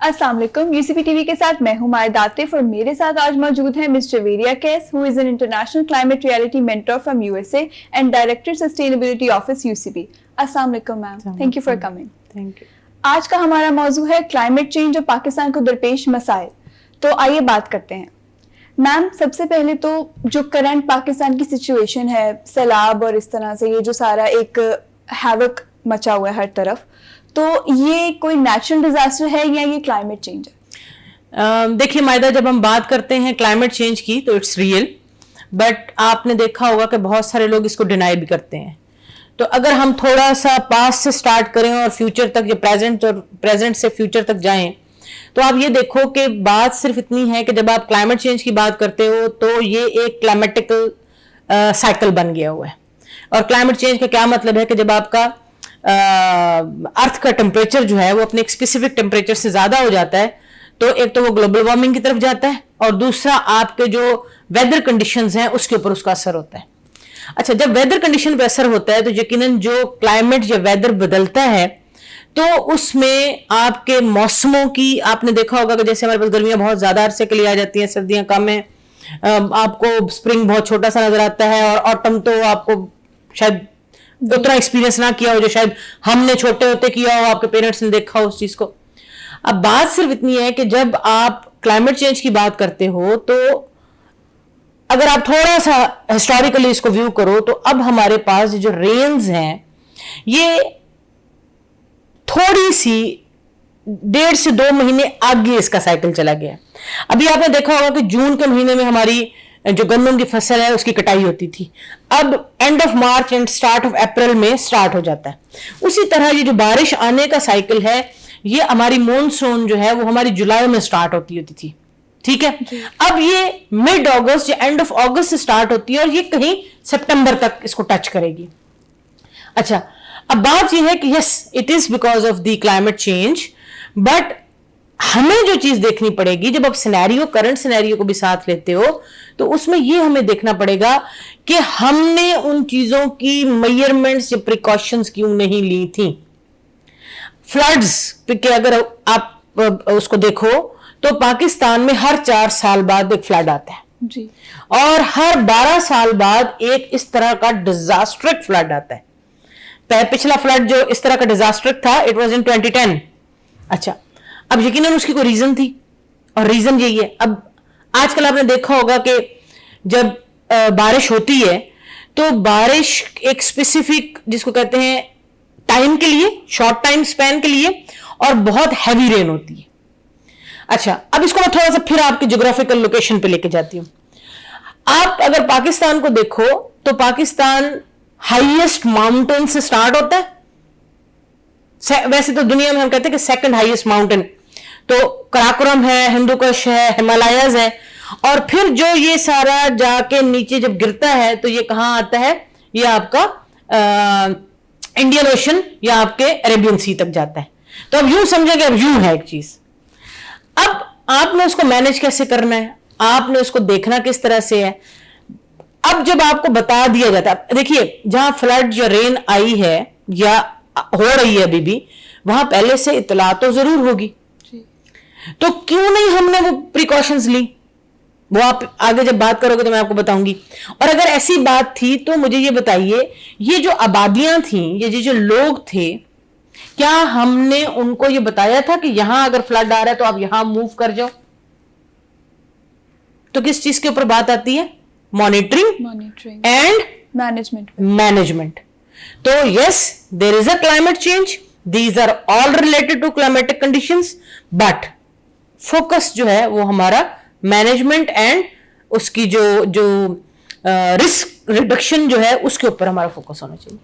السلام علیکم. UCP TV کے ساتھ میں ہوں مائد عاطف اور میرے ساتھ آج موجود ہیں مسٹر ویریا کیس who is an international climate reality mentor from USA and Director Sustainability Office UCP. السلام علیکم میم. Thank you for coming. Thank you. آج کا ہمارا موضوع ہے کلائمیٹ چینج اور پاکستان کو درپیش مسائل. تو آئیے بات کرتے ہیں. میم سب سے پہلے تو جو کرنٹ پاکستان کی سچویشن ہے, سیلاب اور اس طرح سے یہ جو سارا ایک ہیوک مچا ہوا ہے ہر طرف, تو یہ کوئی نیچرل ڈیزاسٹر ہے یا یہ کلائمیٹ چینج ہے؟ دیکھیے مائدہ, جب ہم بات کرتے ہیں کلائمیٹ چینج کی تو اٹس ریئل, بٹ آپ نے دیکھا ہوگا کہ بہت سارے لوگ اس کو ڈینائی بھی کرتے ہیں. تو اگر ہم تھوڑا سا پاسٹ سے سٹارٹ کریں اور فیوچر تک, جو پریزنٹ سے فیوچر تک جائیں, تو آپ یہ دیکھو کہ بات صرف اتنی ہے کہ جب آپ کلائمیٹ چینج کی بات کرتے ہو تو یہ ایک کلائمیٹیکل سائیکل بن گیا ہوا ہے. اور کلائمیٹ چینج کا کیا مطلب ہے کہ جب آپ کا ارتھ کا ٹیمپریچر جو ہے وہ اپنے ایک اسپیسیفک ٹیمپریچر سے زیادہ ہو جاتا ہے, تو ایک تو وہ گلوبل وارمنگ کی طرف جاتا ہے, اور دوسرا آپ کے جو ویدر کنڈیشنز ہیں اس کے اوپر اس کا اثر ہوتا ہے. اچھا, جب ویدر کنڈیشن پہ اثر ہوتا ہے تو یقیناً جو کلائمیٹ یا ویدر بدلتا ہے تو اس میں آپ کے موسموں کی, آپ نے دیکھا ہوگا کہ جیسے ہمارے پاس گرمیاں بہت زیادہ عرصے کے لیے آ جاتی ہیں, سردیاں کم ہیں, آپ کو اسپرنگ بہت چھوٹا سا نظر آتا ہے, اور آٹم تو آپ کو شاید اتنا ایکسپیرینس نہ کیا ہو جو شاید ہم نے چھوٹے ہوتے کیا ہو, آپ کے پیرنٹس نے دیکھا ہو اس چیز کو. اب بات صرف اتنی ہے کہ جب آپ کلائمیٹ چینج کی بات کرتے ہو تو اگر آپ تھوڑا سا ہسٹوریکلی اس کو ویو کرو تو اب ہمارے پاس جو رینز ہیں یہ تھوڑی سی 1.5 سے 2 مہینے آگے اس کا سائیکل چلا گیا. ابھی آپ نے دیکھا ہوگا کہ جون کے مہینے میں ہماری جو گندم کی فصل ہے اس کی کٹائی ہوتی تھی, اب and of March and start of April میں سٹارٹ ہو جاتا ہے. اسی طرح یہ جو بارش آنے کا سائیکل ہے, یہ ہماری مونسون جو ہے وہ ہماری جولائی میں سٹارٹ ہوتی تھی, ٹھیک ہے. اب یہ مڈ اگست یا اینڈ آف اگست سے سٹارٹ ہوتی ہے اور یہ کہیں سپٹمبر تک اس کو ٹچ کرے گی. اچھا, اب بات یہ ہے کہ yes it is because of the climate change, but ہمیں جو چیز دیکھنی پڑے گی جب آپ کرنٹ سینیریو کو بھی ساتھ لیتے ہو, تو اس میں یہ ہمیں دیکھنا پڑے گا کہ ہم نے ان چیزوں کی میئرمنٹس یا پریکاشنز کیوں نہیں لی تھیں. فلڈز کہ اگر آپ اس کو دیکھو تو پاکستان میں ہر 4 سال بعد ایک فلڈ آتا ہے جی, اور ہر 12 سال بعد ایک اس طرح کا ڈیزاسٹرک فلڈ آتا ہے. پچھلا فلڈ جو اس طرح کا ڈیزاسٹرک تھا اٹ واز ان 2010. اچھا, اب یقیناً اس کی کوئی ریزن تھی, اور ریزن یہی ہے. اب آج کل آپ نے دیکھا ہوگا کہ جب بارش ہوتی ہے تو بارش ایک اسپیسیفک جس کو کہتے ہیں ٹائم کے لیے, شارٹ ٹائم سپین کے لیے, اور بہت ہیوی رین ہوتی ہے. اچھا, اب اس کو میں تھوڑا سا پھر آپ کی جغرافیکل لوکیشن پہ لے کے جاتی ہوں. آپ اگر پاکستان کو دیکھو تو پاکستان ہائیسٹ ماؤنٹین سے سٹارٹ ہوتا ہے. ویسے تو دنیا میں ہم کہتے ہیں کہ سیکنڈ ہائیسٹ ماؤنٹین تو کراکرم ہے, ہندو کش ہے, ہمالیاز ہے, اور پھر جو یہ سارا جا کے نیچے جب گرتا ہے تو یہ کہاں آتا ہے, یہ آپ کا انڈین اوشن یا آپ کے عربین سی تک جاتا ہے. تو اب یوں سمجھیں کہ اب یوں ہے ایک چیز. اب آپ نے اس کو مینج کیسے کرنا ہے, آپ نے اس کو دیکھنا کس طرح سے ہے. اب جب آپ کو بتا دیا جاتا ہے, دیکھیے جہاں فلڈ یا رین آئی ہے یا ہو رہی ہے ابھی بھی, وہاں پہلے سے اطلاع تو ضرور ہوگی, تو کیوں نہیں ہم نے وہ پریکاشنز لی, وہ آپ آگے جب بات کرو گے تو میں آپ کو بتاؤں گی. اور اگر ایسی بات تھی تو مجھے یہ بتائیے, یہ جو آبادیاں تھیں, یہ جو لوگ تھے, کیا ہم نے ان کو یہ بتایا تھا کہ یہاں اگر فلڈ آ رہا ہے تو آپ یہاں موو کر جاؤ؟ تو کس چیز کے اوپر بات آتی ہے؟ Monitoring and management. تو yes there is a climate change, these are all related to climatic conditions, but focus جو ہے وہ ہمارا مینجمنٹ اینڈ اس کی جو رسک ریڈکشن جو ہے اس کے اوپر ہمارا فوکس ہونا چاہیے.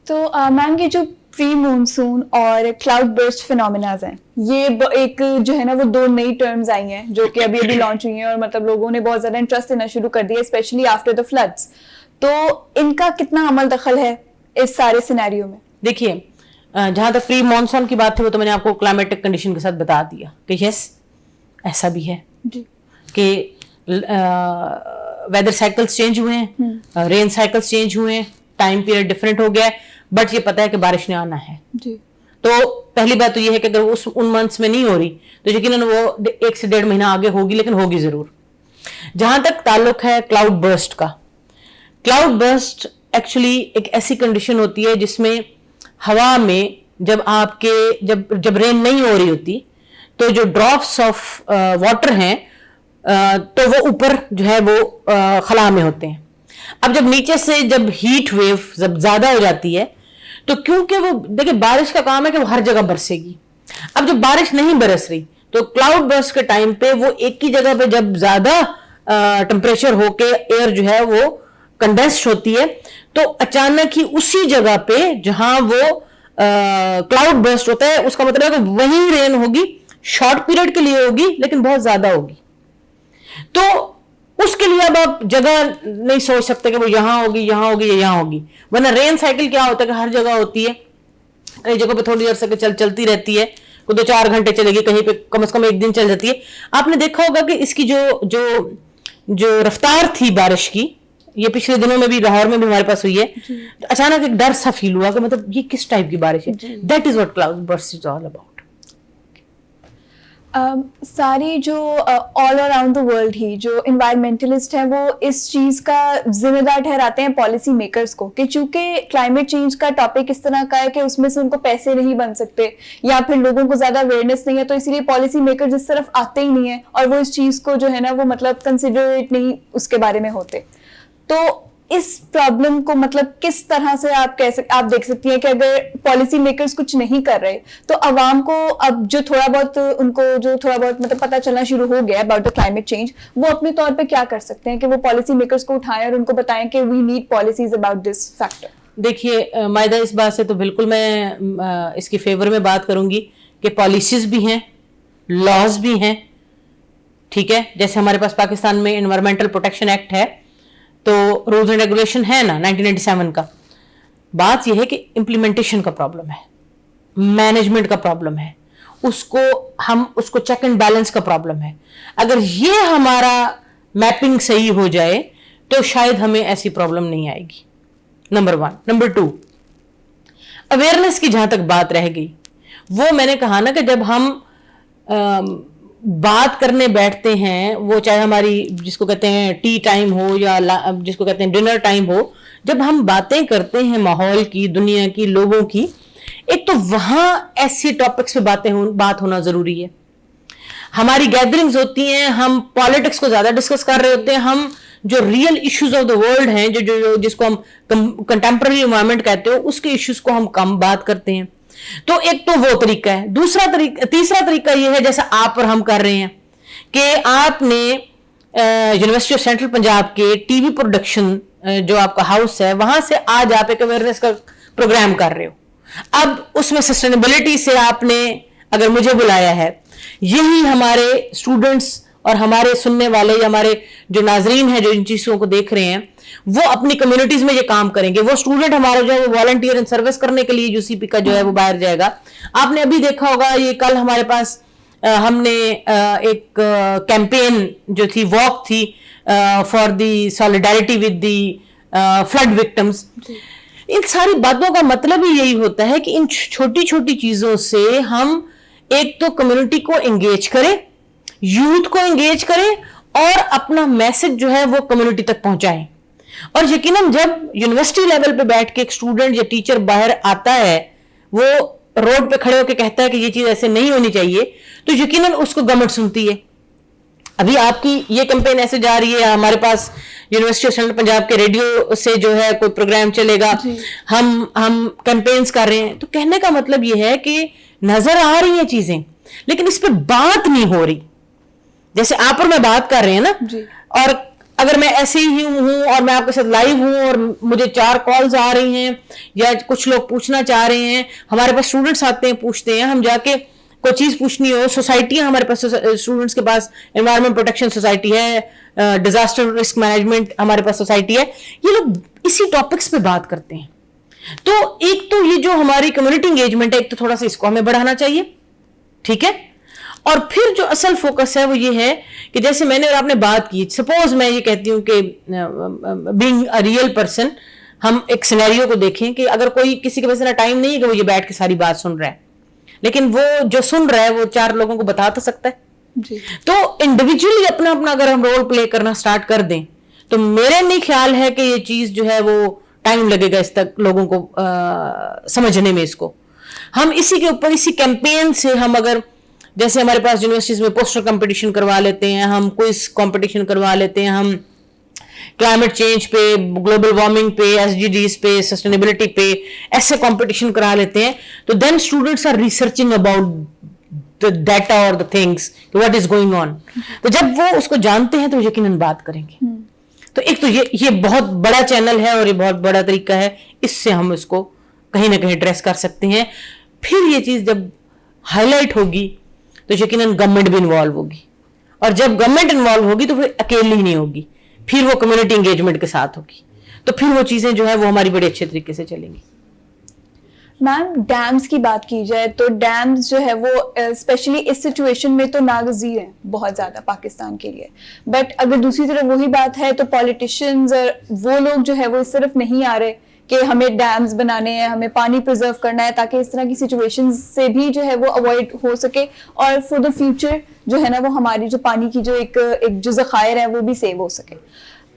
تو میم یہ جو پری مونسون اور کلاؤڈ برسٹ فینومیناز ہیں, یہ ایک جو ہے نا وہ 2 نئی ٹرمز آئی ہیں جو کہ ابھی لانچ ہوئی ہیں, اور مطلب لوگوں نے بہت زیادہ انٹرسٹ لینا شروع کر دیا, اسپیشلی آفٹر دا فلڈس. تو ان کا کتنا عمل دخل ہے اس سارے سینیریو میں؟ دیکھیے جہاں تک پری مانسون کی بات تھی وہ تو میں نے آپ کو کلائمیٹک کنڈیشن کے ساتھ بتا دیا کہ یس ایسا بھی ہے جی, کہ ویدر سائیکلز چینج ہوئے ہیں, رین سائیکلز چینج ہوئے ہیں, ٹائم پیریڈ ڈفرینٹ ہو گیا ہے, بٹ یہ پتا ہے کہ بارش نے آنا ہے. جی, تو پہلی بات تو یہ ہے کہ اگر ان منتھس میں نہیں ہو رہی تو یقیناً وہ 1 سے 1.5 مہینہ آگے ہوگی، لیکن ہوگی ضرور. جہاں تک تعلق ہے کلاؤڈ برسٹ کا، کلاؤڈ برسٹ ایکچولی ایک ایسی کنڈیشن ہوتی ہے جس میں ہوا میں جب آپ کے جب رین نہیں ہو رہی ہوتی تو جو ڈراپس آف واٹر ہیں تو وہ اوپر جو ہے وہ خلا میں ہوتے ہیں. اب جب نیچے سے جب ہیٹ ویو جب زیادہ ہو جاتی ہے تو کیونکہ وہ دیکھیں بارش کا کام ہے کہ وہ ہر جگہ برسے گی. اب جب بارش نہیں برس رہی تو کلاؤڈ برسٹ کے ٹائم پہ وہ ایک ہی جگہ پہ جب زیادہ ٹمپریچر ہو کے ایئر جو ہے وہ کنڈینسڈ ہوتی ہے تو اچانک ہی اسی جگہ پہ جہاں وہ کلاؤڈ برسٹ ہوتا ہے اس کا مطلب ہے کہ وہی رین ہوگی، شارٹ پیریڈ کے لیے ہوگی لیکن بہت زیادہ ہوگی. تو اس کے لیے اب آپ جگہ نہیں سوچ سکتے کہ وہ یہاں ہوگی یا یہاں ہوگی، ورنہ رین سائیکل کیا ہوتا ہے کہ ہر جگہ ہوتی ہے. کئی جگہ پہ تھوڑی دیر سے چلتی رہتی ہے، کوئی 2-4 گھنٹے چلے گی، کہیں پہ کم از کم 1 دن چل جاتی ہے. آپ نے دیکھا ہوگا کہ اس کی جو رفتار تھی بارش کی، یہ پچھلے دنوں میں بھی لاہور میں بھی ہمارے پاس ہوئی ہے، اچانک ایک ڈر سا فیل ہوا کہ مطلب یہ کس ٹائپ کی بارش ہے. That is what cloud burst is all about. ساری جو آل اراؤنڈ دا ورلڈ ہی جو انوائرمنٹلسٹ ہیں وہ اس چیز کا ذمہ دار ٹھہراتے ہیں پالیسی میکرز کو کہ چونکہ کلائمیٹ چینج کا ٹاپک اس طرح کا ہے کہ اس میں سے ان کو پیسے نہیں بن سکتے یا پھر لوگوں کو زیادہ اویئرنیس نہیں ہے، تو اسی لیے پالیسی میکرز اس طرف آتے ہی نہیں ہیں اور وہ اس چیز کو جو ہے نا وہ مطلب کنسیڈریٹ نہیں اس کے بارے میں ہوتے. تو اس پرابلم کو مطلب کس طرح سے آپ دیکھ سکتی ہیں کہ اگر پالیسی میکرز کچھ نہیں کر رہے تو عوام کو اب جو تھوڑا بہت مطلب پتہ چلنا شروع ہو گیا اباؤٹ دا کلائمیٹ چینج، وہ اپنے طور پہ کیا کر سکتے ہیں کہ وہ پالیسی میکرز کو اٹھائیں اور ان کو بتائیں کہ we need policies about this factor. دیکھیے مائدہ، اس بات سے تو بالکل میں اس کی فیور میں بات کروں گی کہ پالیسیز بھی ہیں، لاز بھی ہیں. ٹھیک ہے، جیسے ہمارے پاس پاکستان میں انوائرمنٹل پروٹیکشن ایکٹ ہے تو رولز اینڈ ریگولیشن ہے نا 1997 کا. بات یہ ہے کہ امپلیمنٹیشن کا پرابلم ہے، مینجمنٹ کا پرابلم ہے، اس کو چیک اینڈ بیلنس کا پرابلم ہے. اگر یہ ہمارا میپنگ صحیح ہو جائے تو شاید ہمیں ایسی پرابلم نہیں آئے گی. نمبر 1. نمبر 2، اویئرنیس کی جہاں تک بات رہ گئی، وہ میں نے کہا نا کہ جب ہم بات کرنے بیٹھتے ہیں، وہ چاہے ہماری جس کو کہتے ہیں ٹی ٹائم ہو یا جس کو کہتے ہیں ڈنر ٹائم ہو، جب ہم باتیں کرتے ہیں ماحول کی، دنیا کی، لوگوں کی، ایک تو وہاں ایسی ٹاپکس پہ بات ہونا ضروری ہے. ہماری گیدرنگز ہوتی ہیں، ہم پالیٹکس کو زیادہ ڈسکس کر رہے ہوتے ہیں، ہم جو real issues of the world ہیں، جس کو ہم کنٹمپرری انوائرمنٹ کہتے ہو، اس کے ایشوز کو ہم کم بات کرتے ہیں. تو ایک تو وہ طریقہ ہے. تیسرا طریقہ یہ ہے جیسا آپ اور ہم کر رہے ہیں کہ آپ نے یونیورسٹی آف سینٹرل پنجاب کے ٹی وی پروڈکشن جو آپ کا ہاؤس ہے وہاں سے آج آپ ایک اویئرنیس کا پروگرام کر رہے ہو. اب اس میں سسٹینیبلٹی سے آپ نے اگر مجھے بلایا ہے، یہی ہمارے اسٹوڈنٹس اور ہمارے سننے والے یا ہمارے جو ناظرین ہیں جو ان چیزوں کو دیکھ رہے ہیں وہ اپنی کمیونٹیز میں یہ کام کریں گے. وہ اسٹوڈنٹ ہمارا جو ہے وہ والنٹیئر ان سروس کرنے کے لیے یو سی پی کا جو ہے وہ باہر جائے گا. آپ نے ابھی دیکھا ہوگا یہ کل ہمارے پاس ہم نے ایک کیمپین جو تھی، واک تھی for the solidarity with the flood victims. ان ساری باتوں کا مطلب ہی یہی ہوتا ہے کہ ان چھوٹی چھوٹی چیزوں سے ہم ایک تو کمیونٹی کو انگیج کریں، یوتھ کو انگیج کریں اور اپنا میسج جو ہے وہ کمیونٹی تک پہنچائیں. اور یقیناً جب یونیورسٹی لیول پہ بیٹھ کے ایک اسٹوڈنٹ یا ٹیچر باہر آتا ہے، وہ روڈ پہ کھڑے ہو کے کہتا ہے کہ یہ چیز ایسے نہیں ہونی چاہیے، تو یقیناً اس کو گورنمنٹ سنتی ہے. ابھی آپ کی یہ کیمپین ایسے جا رہی ہے، ہمارے پاس یونیورسٹی آف سینٹرل پنجاب کے ریڈیو سے جو ہے کوئی پروگرام چلے گا، ہم کیمپینز کر رہے ہیں. تو کہنے کا مطلب یہ ہے کہ نظر آ رہی ہیں چیزیں لیکن اس پہ بات نہیں ہو رہی. جیسے آپ اور میں بات کر رہے ہیں نا، اور اگر میں ایسے ہی ہوں اور میں آپ کے ساتھ لائیو ہوں اور مجھے 4 کالز آ رہی ہیں یا کچھ لوگ پوچھنا چاہ رہے ہیں، ہمارے پاس اسٹوڈنٹس آتے ہیں پوچھتے ہیں، ہم جا کے کوئی چیز پوچھنی ہو، سوسائٹیاں ہمارے پاس اسٹوڈنٹس کے پاس انوائرمنٹ پروٹیکشن سوسائٹی ہے، ڈیزاسٹر رسک مینجمنٹ ہمارے پاس سوسائٹی ہے، یہ لوگ اسی ٹاپکس پہ بات کرتے ہیں. تو ایک تو یہ جو ہماری کمیونٹی انگیجمنٹ ہے، ایک تو تھوڑا سا اس کو ہمیں بڑھانا چاہیے. ٹھیک ہے. اور پھر جو اصل فوکس ہے وہ یہ ہے کہ جیسے میں نے اور آپ نے بات کی، سپوز میں یہ کہتی ہوں کہ بینگ اے ریئل پرسن، ہم ایک سینیریو کو دیکھیں کہ اگر کوئی کسی کے پاس اتنا ٹائم نہیں ہے کہ وہ یہ بیٹھ کے ساری بات سن رہا ہے، لیکن وہ جو سن رہا ہے وہ 4 لوگوں کو بتا تو سکتا ہے. تو انڈیویجولی اپنا اپنا اگر ہم رول پلے کرنا سٹارٹ کر دیں تو میرے نہیں خیال ہے کہ یہ چیز جو ہے وہ ٹائم لگے گا اس تک لوگوں کو سمجھنے میں. اس کو ہم اسی کے اوپر اسی کیمپین سے ہم اگر جیسے ہمارے پاس یونیورسٹیز میں پوسٹر کمپٹیشن کروا لیتے ہیں, ہم کوئز کمپٹیشن کروا لیتے ہیں, ہم کلائمیٹ چینج پہ, گلوبل وارمنگ پہ, SDGs پہ, سسٹینیبلٹی پہ ایسے کمپٹیشن کرا لیتے ہیں, تو then students are researching about the data or the things, what is going on. تو جب وہ اس کو جانتے ہیں تو یقیناً بات کریں گے. تو ایک تو یہ بہت بڑا چینل ہے اور یہ بہت بڑا طریقہ ہے, اس سے ہم اس کو کہیں نہ کہیں ایڈریس کر سکتے ہیں. پھر یہ چیز جب ہائی لائٹ ہوگی تو یقیناً گورنمنٹ بھی انوالو ہوگی, اور جب گورنمنٹ انوالو ہوگی تو پھر اکیلی نہیں ہوگی, پھر وہ کمیونٹی انگیجمنٹ کے ساتھ ہوگی, تو پھر وہ چیزیں جو ہے وہ ہماری بڑے اچھے طریقے سے چلیں گی. میم ڈیمز کی بات کی جائے تو ڈیمز جو ہے وہ اسپیشلی اس سچویشن میں تو ناگزیر ہیں بہت زیادہ پاکستان کے لیے, بٹ اگر دوسری طرف وہی بات ہے تو پولیٹیشینز اور وہ لوگ جو ہے وہ اس طرف نہیں آ رہے کہ ہمیں ڈیمز بنانے ہیں, ہمیں پانی پرزرو کرنا ہے تاکہ اس طرح کی سچویشن سے بھی جو ہے وہ اوائڈ ہو سکے, اور فور دا فیوچر جو ہے نا وہ ہماری جو پانی کی جو ایک جو ذخائر ہے وہ بھی سیو ہو سکے.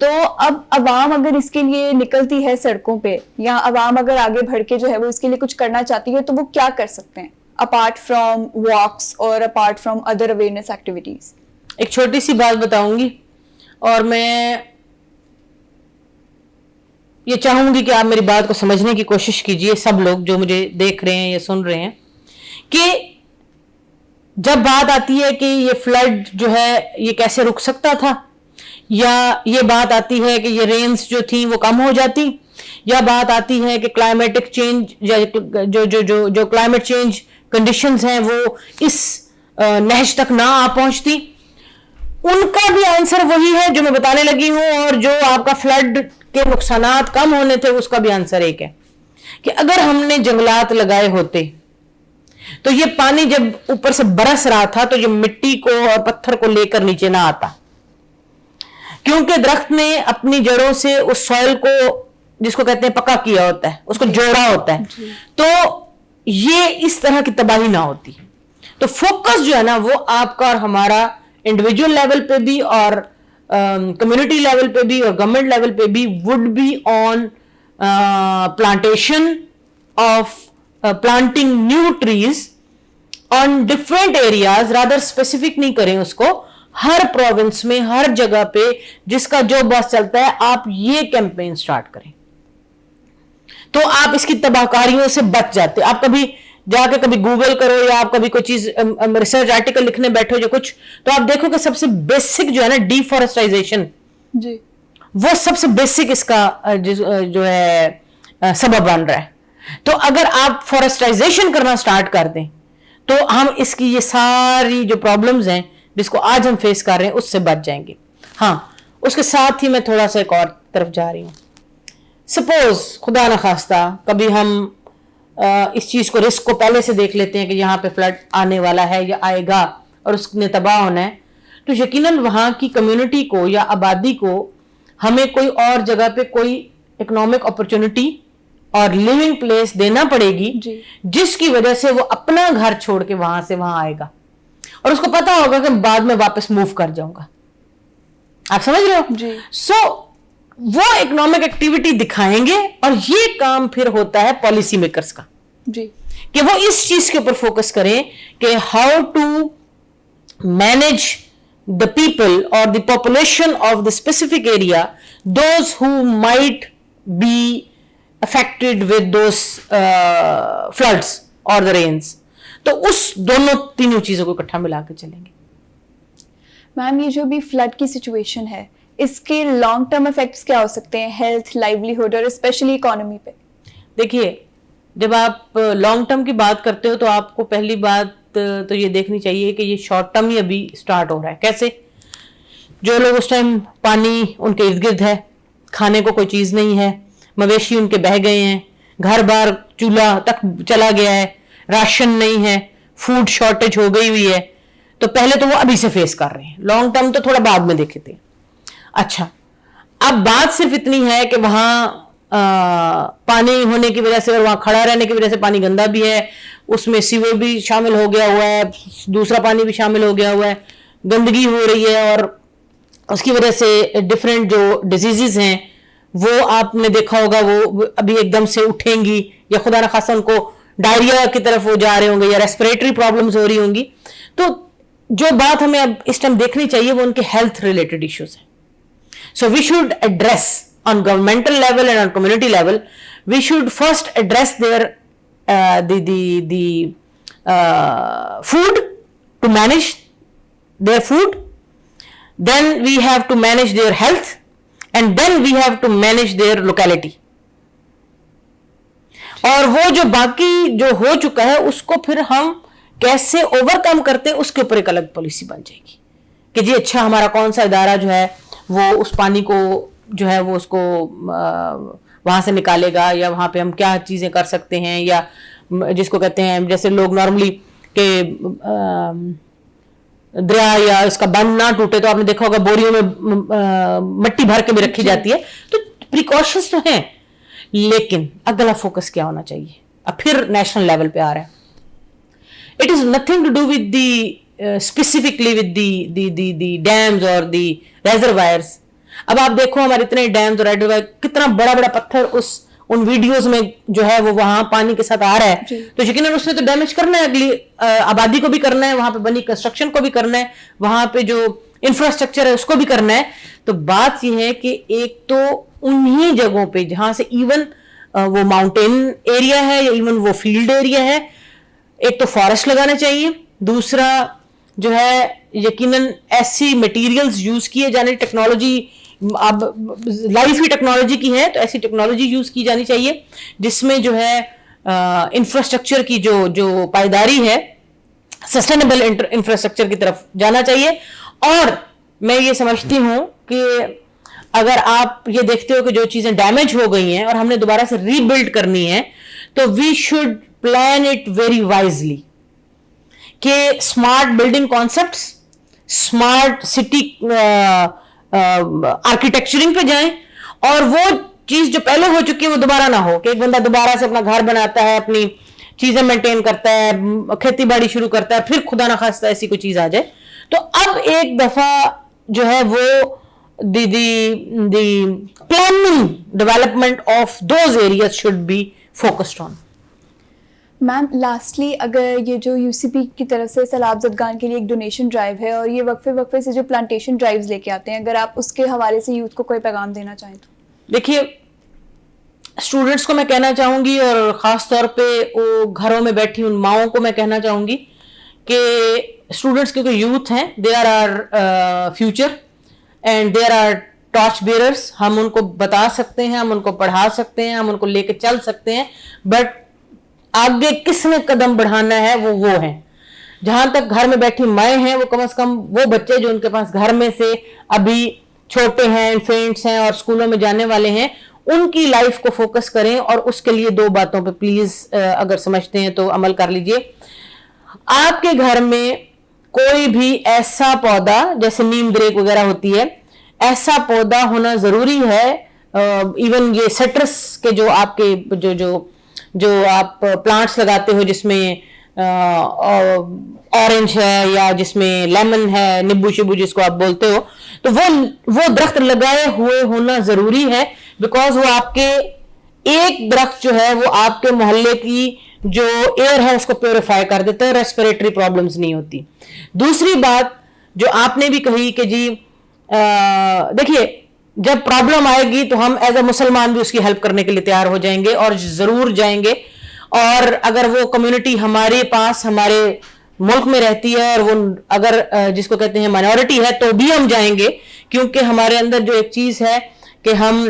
تو اب عوام اگر اس کے لیے نکلتی ہے سڑکوں پہ, یا عوام اگر آگے بڑھ کے جو ہے وہ اس کے لیے کچھ کرنا چاہتی ہے, تو وہ کیا کر سکتے ہیں اپارٹ فرام واکس اور apart from other awareness activities? ایک چھوٹی سی بات بتاؤں گی, اور میں یہ چاہوں گی کہ آپ میری بات کو سمجھنے کی کوشش کیجئے, سب لوگ جو مجھے دیکھ رہے ہیں یا سن رہے ہیں, کہ جب بات آتی ہے کہ یہ فلڈ جو ہے یہ کیسے رک سکتا تھا, یا یہ بات آتی ہے کہ یہ رینز جو تھیں وہ کم ہو جاتی, یا بات آتی ہے کہ کلائمیٹک چینج جو کلائمیٹ چینج کنڈیشنز ہیں وہ اس نہج تک نہ آ پہنچتی, ان کا بھی آنسر وہی ہے جو میں بتانے لگی ہوں, اور جو آپ کا فلڈ کے نقصانات کم ہونے تھے اس کا بھی آنسر ایک ہے کہ اگر ہم نے جنگلات لگائے ہوتے تو یہ پانی جب اوپر سے برس رہا تھا تو یہ مٹی کو اور پتھر کو لے کر نیچے نہ آتا, کیونکہ درخت نے اپنی جڑوں سے اس سوئل کو جس کو کہتے ہیں پکا کیا ہوتا ہے, اس کو جوڑا ہوتا ہے, تو یہ اس طرح کی تباہی نہ ہوتی. تو فوکس جو ہے نا وہ آپ کا اور ہمارا انڈیویجول لیول پہ بھی اور کمیونٹی لیول پہ بھی اور گورنمنٹ لیول پہ بھی would be on plantation of planting new trees on different areas, rather specific نہیں کریں اس کو, ہر پروونس میں ہر جگہ پہ جس کا جو بس چلتا ہے آپ یہ کیمپین سٹارٹ کریں, تو آپ اس کی تباہ کاریوں سے بچ جاتے. آپ کبھی جا کے کبھی گوگل کرو یا آپ کبھی کوئی چیز ریسرچ آرٹیکل لکھنے بیٹھو جو کچھ, تو آپ دیکھو کہ سب سے بیسک جو ہے نا ڈیفارسٹائزیشن, جی وہ سب سے بیسک اس کا جو ہے سبب بن رہا ہے. تو اگر آپ فارسٹائزیشن کرنا سٹارٹ کر دیں تو ہم اس کی یہ ساری جو پرابلمز ہیں جس کو آج ہم فیس کر رہے ہیں اس سے بچ جائیں گے. ہاں اس کے ساتھ ہی میں تھوڑا سا ایک اور طرف جا رہی ہوں. سپوز خدا نخواستہ کبھی ہم اس چیز کو رسک کو پہلے سے دیکھ لیتے ہیں کہ یہاں پہ فلڈ آنے والا ہے یا آئے گا اور اس نے تباہ ہونا ہے, تو یقیناً وہاں کی کمیونٹی کو یا آبادی کو ہمیں کوئی اور جگہ پہ کوئی اکنامک اپرچونٹی اور لیونگ پلیس دینا پڑے گی, جس کی وجہ سے وہ اپنا گھر چھوڑ کے وہاں سے وہاں آئے گا, اور اس کو پتا ہوگا کہ بعد میں واپس موو کر جاؤں گا. آپ سمجھ رہے ہو؟ سو وہ اکنامک ایکٹیویٹی دکھائیں گے, اور یہ کام پھر ہوتا ہے پالیسی میکرز کا, کہ وہ اس چیز کے اوپر فوکس کریں کہ how to manage the people or the population of the specific area, those who might be affected with those floods or the rains. تو اس دونوں تینوں چیزوں کو اکٹھا ملا کے چلیں گے. میم یہ جو بھی فلڈ کی سچویشن ہے اس کے لانگ ٹرم افیکٹس کیا ہو سکتے ہیں ہیلتھ, لائیولیہڈ اور اسپیشلی اکانومی پہ؟ دیکھیے جب آپ لانگ ٹرم کی بات کرتے ہو تو آپ کو پہلی بات تو یہ دیکھنی چاہیے کہ یہ شارٹ ٹرم ہی ابھی سٹارٹ ہو رہا ہے. کیسے؟ جو لوگ اس ٹائم پانی ان کے ارد گرد ہے, کھانے کو کوئی چیز نہیں ہے, مویشی ان کے بہہ گئے ہیں, گھر بار چولہا تک چلا گیا ہے, راشن نہیں ہے, فوڈ شارٹیج ہو گئی ہوئی ہے, تو پہلے تو وہ ابھی سے فیس کر رہے ہیں. لانگ ٹرم تو تھوڑا بعد میں دیکھے تھے. اچھا اب بات صرف اتنی ہے کہ وہاں پانی ہونے کی وجہ سے اور وہاں کھڑا رہنے کی وجہ سے پانی گندا بھی ہے, اس میں سیور بھی شامل ہو گیا ہوا ہے, دوسرا پانی بھی شامل ہو گیا ہوا ہے, گندگی ہو رہی ہے, اور اس کی وجہ سے ڈفرینٹ جو ڈیزیزز ہیں وہ آپ نے دیکھا ہوگا وہ ابھی ایک دم سے اٹھیں گی, یا خدا نخواستہ ان کو ڈائریا کی طرف وہ جا رہے ہوں گے, یا ریسپریٹری پرابلمز ہو رہی ہوں گی. تو جو بات ہمیں اب اس ٹائم دیکھنی چاہیے وہ ان کے ہیلتھ ریلیٹڈ ایشوز ہیں. So we should address on governmental level and on community level, we should first address their the food, to manage their food, then we have to manage their health, and then we have to manage their locality. اور وہ جو باقی جو ہو چکا ہے اس کو پھر ہم کیسے اوور کم کرتے ہیں اس کے اوپر ایک الگ پالیسی بن جائے گی کہ جی اچھا ہمارا کون سا ادارہ جو ہے وہ اس پانی کو جو ہے وہ اس کو وہاں سے نکالے گا, یا وہاں پہ ہم کیا چیزیں کر سکتے ہیں, یا جس کو کہتے ہیں جیسے لوگ نارملی کہ دریا یا اس کا بند نہ ٹوٹے تو آپ نے دیکھا ہوگا بوریوں میں مٹی بھر کے بھی رکھی جاتی ہے. تو پریکاشنز تو ہیں, لیکن اگلا فوکس کیا ہونا چاہیے, اب پھر نیشنل لیول پہ آ رہا ہے. It is nothing to do with the specifically with the dams اور دی ریزروائرز. اب آپ دیکھو ہمارے اتنے ڈیمز اور ریزروائر, کتنا بڑا بڑا پتھر ان ویڈیوز میں جو ہے وہ وہاں پانی کے ساتھ آ رہا ہے, تو یقیناً اس نے تو ڈیمیج کرنا ہے, اگلی آبادی کو بھی کرنا ہے, وہاں پہ بنی کنسٹرکشن کو بھی کرنا ہے, وہاں پہ جو انفراسٹرکچر ہے اس کو بھی کرنا ہے. تو بات یہ ہے کہ ایک تو انہی جگہوں پہ جہاں سے ایون وہ ماؤنٹین ایریا ہے یا ایون وہ فیلڈ ایریا ہے, ایک تو فارسٹ لگانا چاہیے, دوسرا جو ہے یقیناً ایسی مٹیریلز یوز کیے جانے, ٹیکنالوجی اب لائف ہی ٹیکنالوجی کی ہے, تو ایسی ٹیکنالوجی یوز کی جانی چاہیے جس میں جو ہے انفراسٹرکچر کی جو پائیداری ہے, سسٹینیبل انفراسٹرکچر کی طرف جانا چاہیے. اور میں یہ سمجھتی ہوں کہ اگر آپ یہ دیکھتے ہو کہ جو چیزیں ڈیمیج ہو گئی ہیں اور ہم نے دوبارہ سے ری بلڈ کرنی ہے, تو we should plan it very wisely کہ smart building concepts, smart city architecturing پہ جائیں, اور وہ چیز جو پہلے ہو چکی ہے وہ دوبارہ نہ ہو کہ ایک بندہ دوبارہ سے اپنا گھر بناتا ہے, اپنی چیزیں مینٹین کرتا ہے, کھیتی باڑی شروع کرتا ہے, پھر خدا نخواستہ ایسی کوئی چیز آ جائے. تو اب ایک دفعہ جو ہے وہ the planning development of those areas should be focused on. Ma'am lastly اگر یہ جو یو سی پی کی طرف سے سیلاب زدگان کے لیے ایک ڈونیشن ڈرائیو ہے, اور یہ وقفے سے جو پلانٹیشن ڈرائیوز لے کے آتے ہیں, اگر آپ اس کے حوالے سے یوتھ کو کوئی پیغام دینا چاہیں تو. دیکھیے اسٹوڈنٹس کو میں کہنا چاہوں گی, اور خاص طور پہ وہ گھروں میں بیٹھی ان ماؤں کو میں کہنا چاہوں گی کہ اسٹوڈنٹس کیونکہ یوتھ ہیں, they are future and they are torch bearers. ہم ان کو بتا سکتے ہیں, ہم ان کو پڑھا سکتے ہیں, ہم ان کو لے کے چل سکتے ہیں, بٹ آگے کس نے قدم بڑھانا ہے وہ ہیں. جہاں تک گھر میں بیٹھی مائیں ہیں, وہ کم از کم وہ بچے جو ان کے پاس گھر میں سے ابھی چھوٹے ہیں, انفینٹس ہیں اور اسکولوں میں جانے والے ہیں, ان کی لائف کو فوکس کریں. اور اس کے لیے 2 باتوں پہ پلیز اگر سمجھتے ہیں تو عمل کر لیجئے. آپ کے گھر میں کوئی بھی ایسا پودا جیسے نیم دریک وغیرہ ہوتی ہے, ایسا پودا ہونا ضروری ہے. ایون یہ سٹرس کے جو آپ کے جو آپ پلانٹس لگاتے ہو جس میں اورنج ہے یا جس میں لیمن ہے, نیبو شبو جس کو آپ بولتے ہو, تو وہ درخت لگائے ہوئے ہونا ضروری ہے. بیکاز وہ آپ کے ایک درخت جو ہے وہ آپ کے محلے کی جو ایئر ہے اس کو پیوریفائی کر دیتا ہے, ریسپریٹری پرابلمز نہیں ہوتی. دوسری بات جو آپ نے بھی کہی کہ جی دیکھیے جب پرابلم آئے گی تو ہم ایز اے مسلمان بھی اس کی ہیلپ کرنے کے لیے تیار ہو جائیں گے, اور ضرور جائیں گے. اور اگر وہ کمیونٹی ہمارے پاس ہمارے ملک میں رہتی ہے, اور وہ اگر جس کو کہتے ہیں مائنورٹی ہے, تو بھی ہم جائیں گے, کیونکہ ہمارے اندر جو ایک چیز ہے کہ ہم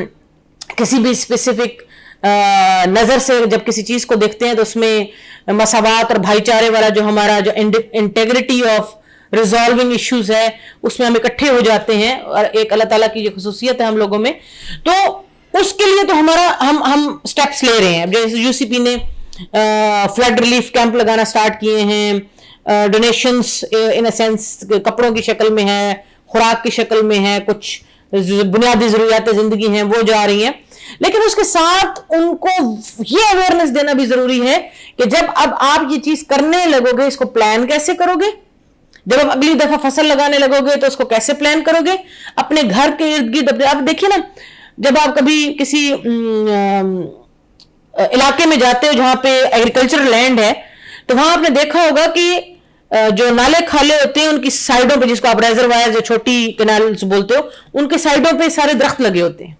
کسی بھی اسپیسیفک نظر سے جب کسی چیز کو دیکھتے ہیں تو اس میں مساوات اور بھائی چارے والا جو ہمارا جو انٹیگریٹی آف ریزالونگ ایشوز ہے اس میں ہم اکٹھے ہو جاتے ہیں, اور ایک اللہ تعالیٰ کی یہ خصوصیت ہے ہم لوگوں میں. تو اس کے لیے تو ہم اسٹیپس لے رہے ہیں. جیسے یو سی پی نے فلڈ ریلیف کیمپ لگانا سٹارٹ کیے ہیں, ڈونیشنز ان اے سینس کپڑوں کی شکل میں ہے, خوراک کی شکل میں ہے, کچھ بنیادی ضروریات زندگی ہیں وہ جا رہی ہیں. لیکن اس کے ساتھ ان کو یہ اویئرنیس دینا بھی ضروری ہے کہ جب اب آپ یہ چیز کرنے لگو گے اس کو پلان کیسے کرو گے, جب آپ اگلی دفعہ فصل لگانے لگو گے تو اس کو کیسے پلان کرو گے, اپنے گھر کے ارد گرد. آپ دیکھیے نا, جب آپ کبھی کسی علاقے میں جاتے ہو جہاں پہ ایگریکلچرل لینڈ ہے تو وہاں آپ نے دیکھا ہوگا کہ جو نالے کھالے ہوتے ہیں ان کی سائڈوں پہ, جس کو آپ ریزروائر جو چھوٹی کینالز بولتے ہو, ان کے سائڈوں پہ سارے درخت لگے ہوتے ہیں.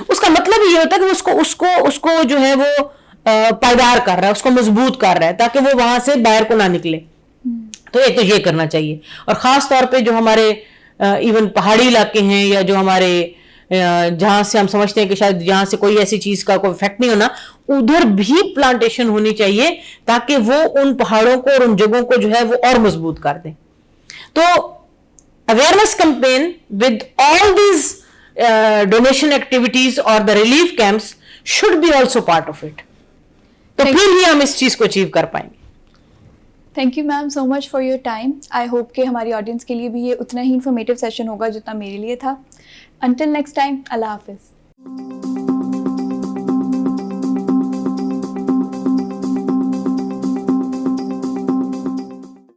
اس کا مطلب یہ ہوتا ہے کہ اس کو جو ہے وہ پائیدار کر رہا ہے, اس کو مضبوط کر رہا ہے تاکہ وہ وہاں سے باہر کو نہ نکلے. تو ایک تو یہ کرنا چاہیے. اور خاص طور پہ جو ہمارے ایون پہاڑی علاقے ہیں یا جو ہمارے جہاں سے ہم سمجھتے ہیں کہ شاید جہاں سے کوئی ایسی چیز کا کوئی افیکٹ نہیں ہونا, ادھر بھی پلانٹیشن ہونی چاہیے تاکہ وہ ان پہاڑوں کو اور ان جگہوں کو جو ہے وہ اور مضبوط کر دیں. تو awareness campaign with all these donation activities اور the relief camps should be also part of it. تو پھر ہی ہم اس چیز کو اچیو کر پائیں گے. Thank you ma'am so much for your time. I hope کہ ہماری آڈینس کے لیے بھی یہ اتنا ہی انفارمیٹیو سیشن ہوگا جتنا میرے لیے تھا. انٹل نیکسٹ ٹائم, اللہ حافظ.